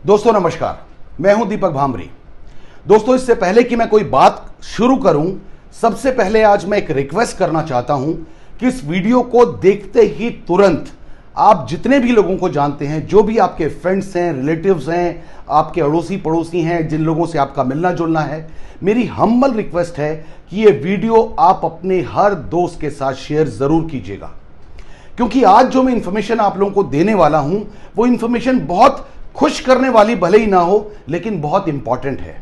दोस्तों नमस्कार, मैं हूं दीपक भामरी। दोस्तों इससे पहले कि मैं कोई बात शुरू करूं, सबसे पहले आज मैं एक रिक्वेस्ट करना चाहता हूं कि इस वीडियो को देखते ही तुरंत आप जितने भी लोगों को जानते हैं, जो भी आपके फ्रेंड्स हैं, रिलेटिव्स हैं, आपके अड़ोसी पड़ोसी हैं, जिन लोगों से आपका मिलना जुलना है, मेरी हम्बल रिक्वेस्ट है कि ये वीडियो आप अपने हर दोस्त के साथ शेयर जरूर कीजिएगा। क्योंकि आज जो मैं इंफॉर्मेशन आप लोगों को देने वाला हूं, वो इंफॉर्मेशन बहुत खुश करने वाली भले ही ना हो, लेकिन बहुत इंपॉर्टेंट है।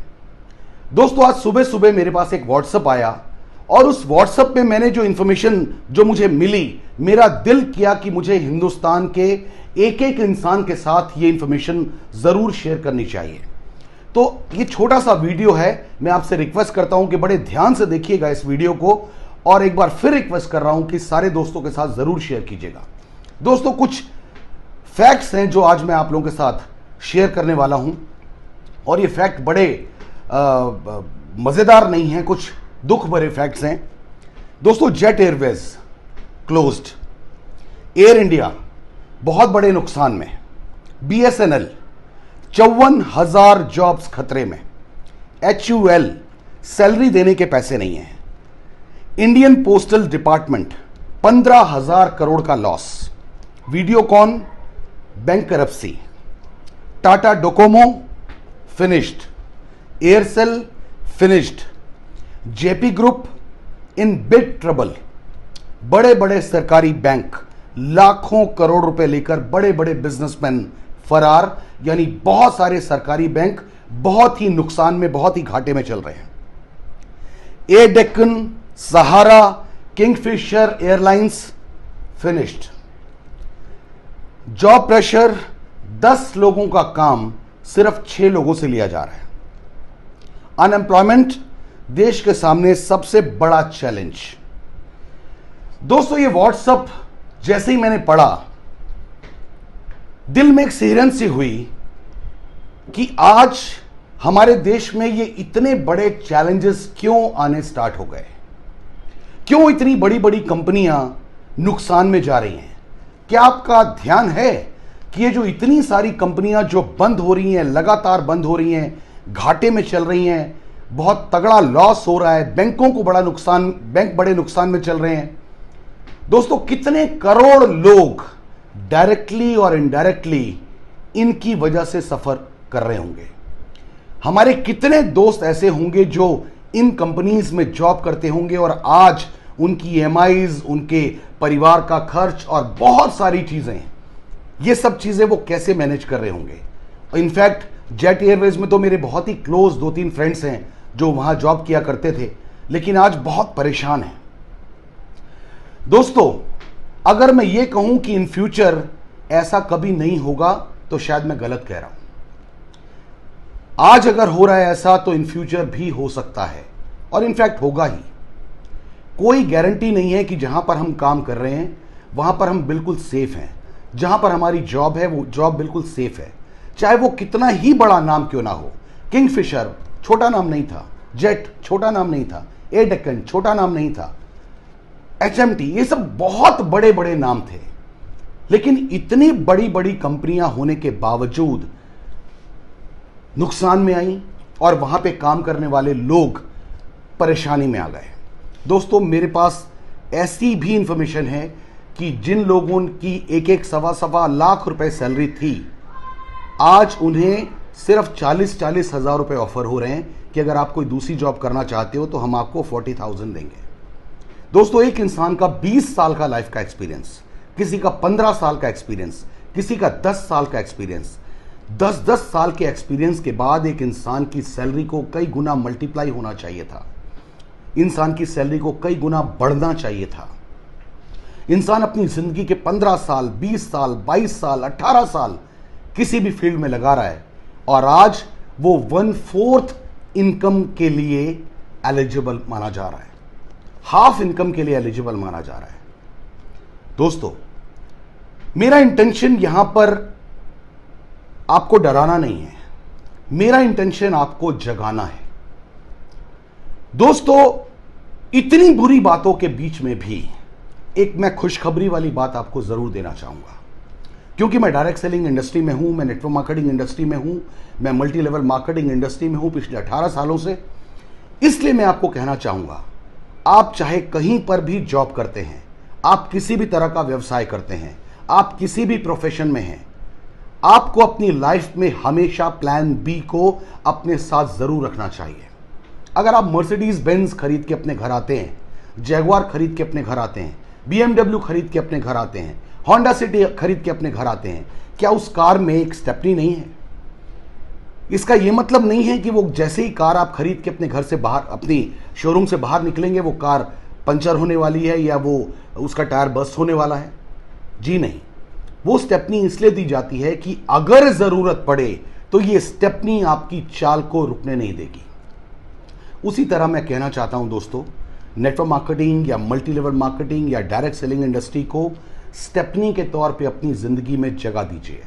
दोस्तों आज सुबह सुबह मेरे पास एक व्हाट्सएप आया और उस व्हाट्सएप पे मैंने जो इंफॉर्मेशन जो मुझे मिली, मेरा दिल किया कि मुझे हिंदुस्तान के एक एक इंसान के साथ ये इंफॉर्मेशन जरूर शेयर करनी चाहिए। तो ये छोटा सा वीडियो है, मैं आपसे रिक्वेस्ट करता हूं कि बड़े ध्यान से देखिएगा इस वीडियो को, और एक बार फिर रिक्वेस्ट कर रहा हूं कि सारे दोस्तों के साथ जरूर शेयर कीजिएगा। दोस्तों कुछ फैक्ट्स हैं जो आज मैं आप लोगों के साथ शेयर करने वाला हूं, और ये फैक्ट बड़े मजेदार नहीं हैं, कुछ दुख भरे फैक्ट्स हैं। दोस्तों jet Airways closed, air India बहुत बड़े नुकसान में, BSNL 54,000 जॉब्स खतरे में, HUL सैलरी देने के पैसे नहीं हैं, इंडियन पोस्टल डिपार्टमेंट 15,000 करोड़ का loss, Videocon bankruptcy, Tata Docomo finished, Aircel finished, JP group in big trouble. बड़े बड़े सरकारी बैंक लाखों करोड़ रुपए लेकर बड़े बड़े बिजनेसमैन फरार, यानी बहुत सारे सरकारी बैंक बहुत ही नुकसान में, बहुत ही घाटे में चल रहे हैं। Air Deccan, Sahara, Kingfisher Airlines finished. Job pressure, 10 लोगों का काम सिर्फ 6 लोगों से लिया जा रहा है। अनएम्प्लॉयमेंट देश के सामने सबसे बड़ा चैलेंज। दोस्तों ये व्हाट्सएप जैसे ही मैंने पढ़ा, दिल में एक सिहरन सी हुई कि आज हमारे देश में ये इतने बड़े चैलेंजेस क्यों आने स्टार्ट हो गए, क्यों इतनी बड़ी बड़ी कंपनियां नुकसान में जा रही हैं। क्या आपका ध्यान है कि ये जो इतनी सारी कंपनियां जो बंद हो रही हैं, लगातार बंद हो रही हैं, घाटे में चल रही हैं, बहुत तगड़ा लॉस हो रहा है, बैंकों को बड़ा नुकसान, बैंक बड़े नुकसान में चल रहे हैं। दोस्तों कितने करोड़ लोग डायरेक्टली और इनडायरेक्टली इनकी वजह से सफर कर रहे होंगे। हमारे कितने दोस्त ऐसे होंगे जो इन कंपनीज में जॉब करते होंगे और आज उनकी EMIs, उनके परिवार का खर्च और बहुत सारी चीजें, ये सब चीजें वो कैसे मैनेज कर रहे होंगे। इनफैक्ट जेट एयरवेज में तो मेरे बहुत ही क्लोज 2-3 फ्रेंड्स हैं जो वहां जॉब किया करते थे, लेकिन आज बहुत परेशान हैं। दोस्तों अगर मैं ये कहूं कि इन फ्यूचर ऐसा कभी नहीं होगा तो शायद मैं गलत कह रहा हूं। आज अगर हो रहा है ऐसा तो इन फ्यूचर भी हो सकता है, और इनफैक्ट होगा ही। कोई गारंटी नहीं है कि जहां पर हम काम कर रहे हैं वहां पर हम बिल्कुल सेफ हैं। जहां पर हमारी जॉब है वो जॉब बिल्कुल सेफ है, चाहे वो कितना ही बड़ा नाम क्यों ना हो। किंगफिशर छोटा नाम नहीं था, जेट छोटा नाम नहीं था, एयर डेक्कन छोटा नाम नहीं था, HMT, ये सब बहुत बड़े बड़े नाम थे। लेकिन इतनी बड़ी बड़ी कंपनियां होने के बावजूद नुकसान में आई और वहां पे काम करने वाले लोग परेशानी में आ गए। दोस्तों मेरे पास ऐसी भी इंफॉर्मेशन है कि जिन लोगों की 1-1 सवा लाख रुपए सैलरी थी, आज उन्हें सिर्फ 40-40 हजार रुपए ऑफर हो रहे हैं कि अगर आप कोई दूसरी जॉब करना चाहते हो तो हम आपको 40,000 देंगे। दोस्तों एक इंसान का 20 साल का लाइफ का एक्सपीरियंस, किसी का 15 साल का एक्सपीरियंस, किसी का 10 साल का एक्सपीरियंस, 10-10 साल के एक्सपीरियंस के बाद एक इंसान की सैलरी को कई गुना मल्टीप्लाई होना चाहिए था। इंसान की सैलरी को कई गुना बढ़ना चाहिए था। इंसान अपनी जिंदगी के 15 साल, 20 साल, 22 साल, 18 साल किसी भी फील्ड में लगा रहा है, और आज वो 1/4 इनकम के लिए एलिजिबल माना जा रहा है, हाफ इनकम के लिए एलिजिबल माना जा रहा है। दोस्तों मेरा इंटेंशन यहां पर आपको डराना नहीं है, मेरा इंटेंशन आपको जगाना है। दोस्तों इतनी बुरी बातों के बीच में भी एक मैं खुशखबरी वाली बात आपको जरूर देना चाहूंगा। क्योंकि मैं डायरेक्ट सेलिंग इंडस्ट्री में हूं, मैं नेटवर्क मार्केटिंग इंडस्ट्री में हूं, मैं मल्टी लेवल मार्केटिंग इंडस्ट्री में हूं पिछले 18 सालों से। इसलिए मैं आपको कहना चाहूंगा, आप चाहे कहीं पर भी जॉब करते हैं, आप किसी भी तरह का व्यवसाय करते हैं, आप किसी भी प्रोफेशन में हैं, आपको अपनी लाइफ में हमेशा प्लान बी को अपने साथ जरूर रखना चाहिए। अगर आप मर्सिडीज बेंज खरीद के अपने घर आते हैं, जैगुआर खरीद के अपने घर आते हैं, BMW खरीद के अपने घर आते हैं, होंडा सिटी खरीद के अपने घर आते हैं, क्या उस कार में एक स्टेपनी नहीं है? इसका यह मतलब नहीं है कि वो जैसे ही कार आप खरीद के अपने घर से बाहर, अपनी शोरूम से बाहर निकलेंगे, वो कार पंचर होने वाली है या वो उसका टायर बस्ट होने वाला है। जी नहीं, वो स्टेपनी इसलिए दी जाती है कि अगर जरूरत पड़े तो ये स्टेपनी आपकी चाल को रुकने नहीं देगी। उसी तरह मैं कहना चाहता हूं दोस्तों, नेटवर्क मार्केटिंग या मल्टी लेवल मार्केटिंग या डायरेक्ट सेलिंग इंडस्ट्री को स्टेपनी के तौर पे अपनी जिंदगी में जगह दीजिए।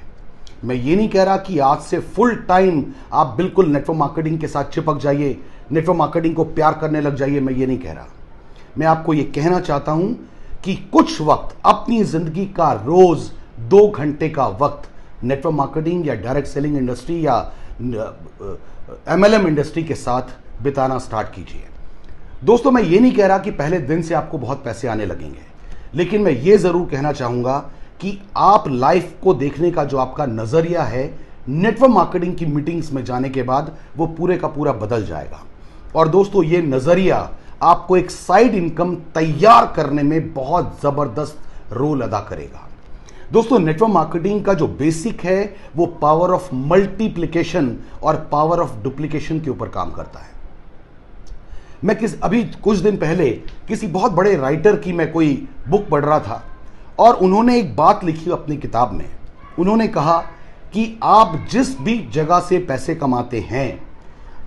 मैं ये नहीं कह रहा कि आज से फुल टाइम आप बिल्कुल नेटवर्क मार्केटिंग के साथ चिपक जाइए, नेटवर्क मार्केटिंग को प्यार करने लग जाइए, मैं ये नहीं कह रहा। मैं आपको ये कहना चाहता हूं कि कुछ वक्त अपनी जिंदगी का रोज 2 घंटे का वक्त नेटवर्क मार्केटिंग या डायरेक्ट सेलिंग इंडस्ट्री या MLM इंडस्ट्री के साथ बिताना स्टार्ट कीजिए। दोस्तों, मैं ये नहीं कह रहा कि पहले दिन से आपको बहुत पैसे आने लगेंगे, लेकिन मैं ये जरूर कहना चाहूंगा कि आप लाइफ को देखने का जो आपका नजरिया है, नेटवर्क मार्केटिंग की मीटिंग्स में जाने के बाद वो पूरे का पूरा बदल जाएगा। और दोस्तों, ये नजरिया आपको एक साइड इनकम तैयार करने में बहुत जबरदस्त रोल अदा करेगा। दोस्तों, नेटवर्क मार्केटिंग का जो बेसिक है वो पावर ऑफ मल्टीप्लिकेशन और पावर ऑफ डुप्लीकेशन के ऊपर काम करता है। मैं अभी कुछ दिन पहले किसी बहुत बड़े राइटर की मैं कोई बुक पढ़ रहा था और उन्होंने एक बात लिखी अपनी किताब में। उन्होंने कहा कि आप जिस भी जगह से पैसे कमाते हैं,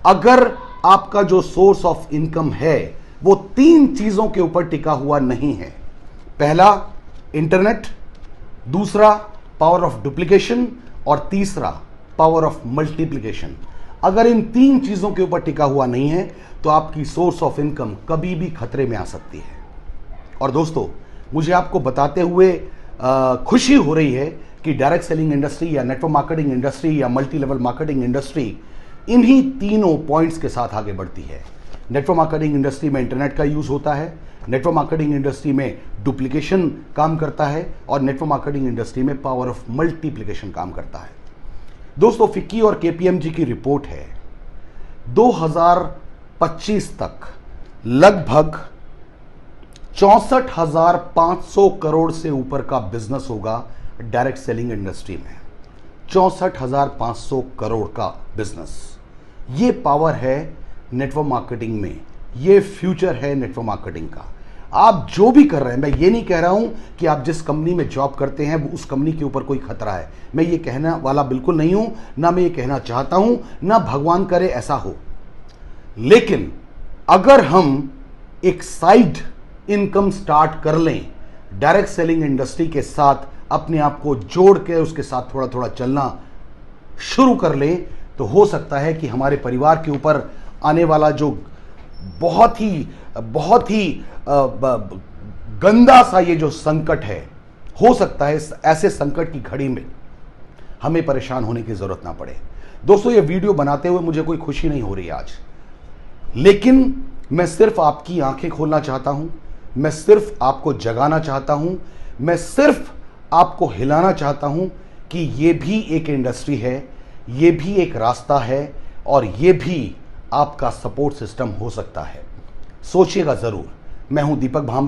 अगर आपका जो सोर्स ऑफ इनकम है वो 3 चीजों के ऊपर टिका हुआ नहीं है। पहला इंटरनेट, दूसरा पावर ऑफ डुप्लीकेशन और तीसरा पावर ऑफ मल्टीप्लिकेशन। अगर इन 3 चीजों के ऊपर टिका हुआ नहीं है तो आपकी सोर्स ऑफ इनकम कभी भी खतरे में आ सकती है। और दोस्तों, मुझे आपको बताते हुए खुशी हो रही है कि डायरेक्ट सेलिंग इंडस्ट्री या नेटवर्क मार्केटिंग इंडस्ट्री या मल्टी लेवल मार्केटिंग इंडस्ट्री इन्हीं तीनों पॉइंट्स के साथ आगे बढ़ती है। नेटवर्क मार्केटिंग इंडस्ट्री में इंटरनेट का यूज होता है, नेटवर्क मार्केटिंग इंडस्ट्री में डुप्लीकेशन काम करता है और नेटवर्क मार्केटिंग इंडस्ट्री में पावर ऑफ मल्टीप्लिकेशन काम करता है। दोस्तों, फिक्की और KPMG की रिपोर्ट है 2025 तक लगभग 64,500 करोड़ से ऊपर का बिजनेस होगा डायरेक्ट सेलिंग इंडस्ट्री में। 64,500 करोड़ का बिजनेस, ये पावर है नेटवर्क मार्केटिंग में, ये फ्यूचर है नेटवर्क मार्केटिंग का। आप जो भी कर रहे हैं, मैं ये नहीं कह रहा हूं कि आप जिस कंपनी में जॉब करते हैं उस कंपनी के ऊपर कोई खतरा है, मैं ये कहने वाला बिल्कुल नहीं हूं, ना मैं ये कहना चाहता हूं, ना भगवान करे ऐसा हो। लेकिन अगर हम एक साइड इनकम स्टार्ट कर लें, डायरेक्ट सेलिंग इंडस्ट्री के साथ अपने आप को जोड़ के उसके साथ थोड़ा थोड़ा चलना शुरू कर लें, तो हो सकता है कि हमारे परिवार के ऊपर आने वाला जो बहुत ही गंदा सा ये जो संकट है, हो सकता है ऐसे संकट की घड़ी में हमें परेशान होने की जरूरत ना पड़े। दोस्तों, ये वीडियो बनाते हुए मुझे कोई खुशी नहीं हो रही आज, लेकिन मैं सिर्फ आपकी आंखें खोलना चाहता हूं, मैं सिर्फ आपको जगाना चाहता हूं, मैं सिर्फ आपको हिलाना चाहता हूं कि ये भी एक इंडस्ट्री है, ये भी एक रास्ता है और ये भी आपका सपोर्ट सिस्टम हो सकता है। सोचिएगा जरूर। मैं हूं दीपक भांबरे।